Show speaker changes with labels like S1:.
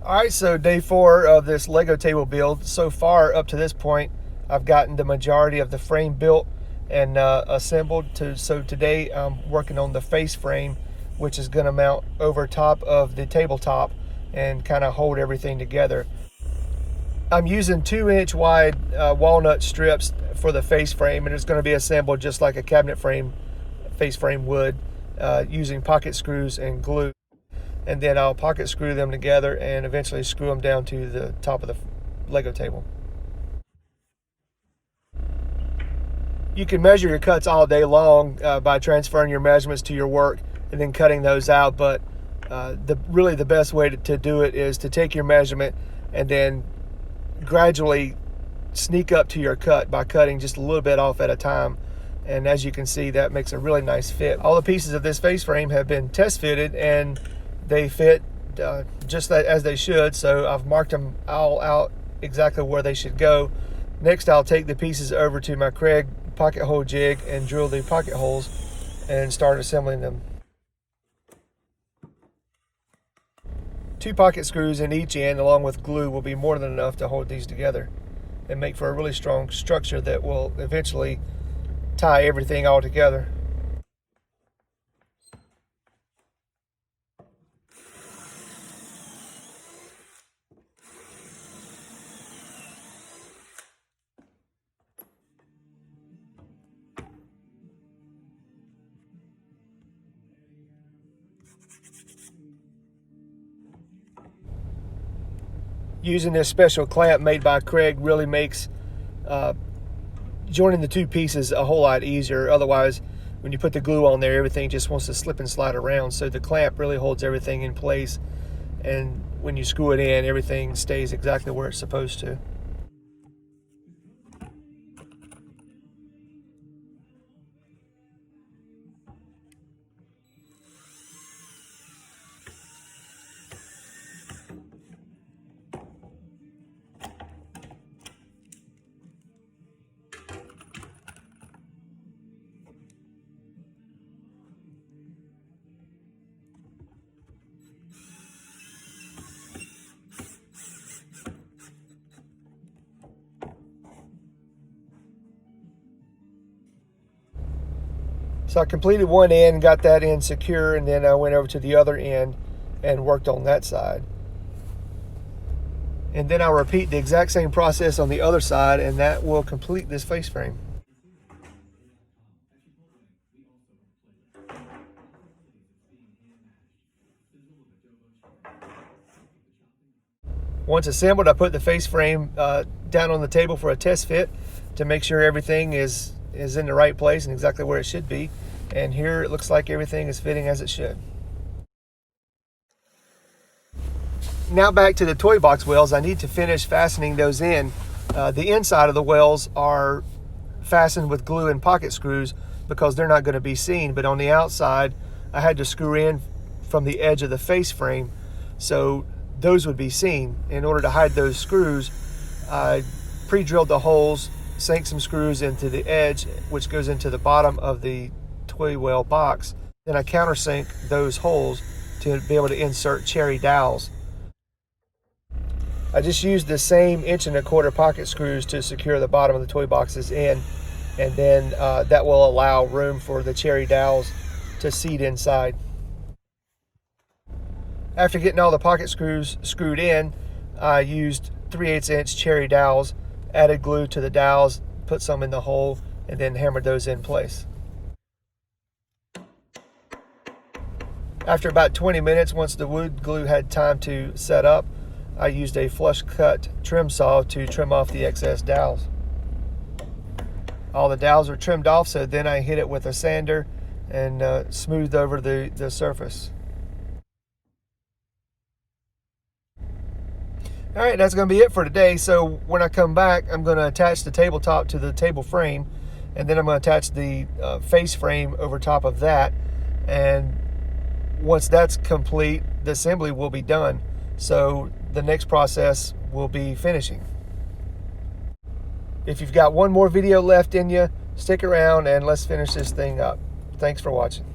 S1: All right, so day 4 of this Lego table build. So far up to this point, I've gotten the majority of the frame built and assembled. So today I'm working on the face frame, which is going to mount over top of the tabletop and kind of hold everything together. I'm using 2-inch wide walnut strips for the face frame, and it's going to be assembled just like a cabinet frame, face frame would, using pocket screws and glue. And then I'll pocket screw them together and eventually screw them down to the top of the Lego table. You can measure your cuts all day long by transferring your measurements to your work and then cutting those out, but really the best way to do it is to take your measurement and then gradually sneak up to your cut by cutting just a little bit off at a time. And as you can see, that makes a really nice fit. All the pieces of this face frame have been test fitted and they fit just as they should, so I've marked them all out exactly where they should go. Next, I'll take the pieces over to my Kreg pocket hole jig and drill the pocket holes and start assembling them. 2 pocket screws in each end along with glue will be more than enough to hold these together and make for a really strong structure that will eventually tie everything all together. Using this special clamp made by Kreg really makes joining the 2 pieces a whole lot easier. Otherwise, when you put the glue on there, everything just wants to slip and slide around. So the clamp really holds everything in place, and when you screw it in, everything stays exactly where it's supposed to. So I completed one end, got that end secure, and then I went over to the other end and worked on that side. And then I'll repeat the exact same process on the other side, and that will complete this face frame. Once assembled, I put the face frame down on the table for a test fit to make sure everything is in the right place and exactly where it should be. And here it looks like everything is fitting as it should. Now back to the toy box wells. I need to finish fastening those in. The inside of the wells are fastened with glue and pocket screws because they're not going to be seen, but on the outside I had to screw in from the edge of the face frame so those would be seen. In order to hide those screws, I pre-drilled the holes, sank some screws into the edge, which goes into the bottom of the toy well box. Then I countersink those holes to be able to insert cherry dowels. I just used the same 1.25-inch pocket screws to secure the bottom of the toy boxes in, and then that will allow room for the cherry dowels to seat inside. After getting all the pocket screws screwed in, I used 3/8-inch cherry dowels, added glue to the dowels, put some in the hole, and then hammered those in place. After about 20 minutes, once the wood glue had time to set up, I used a flush cut trim saw to trim off the excess dowels. All the dowels were trimmed off, so then I hit it with a sander and smoothed over the surface. All right, that's going to be it for today. So when I come back, I'm going to attach the tabletop to the table frame, and then I'm going to attach the face frame over top of that. And once that's complete, the assembly will be done. So the next process will be finishing. If you've got one more video left in you, stick around and let's finish this thing up. Thanks for watching.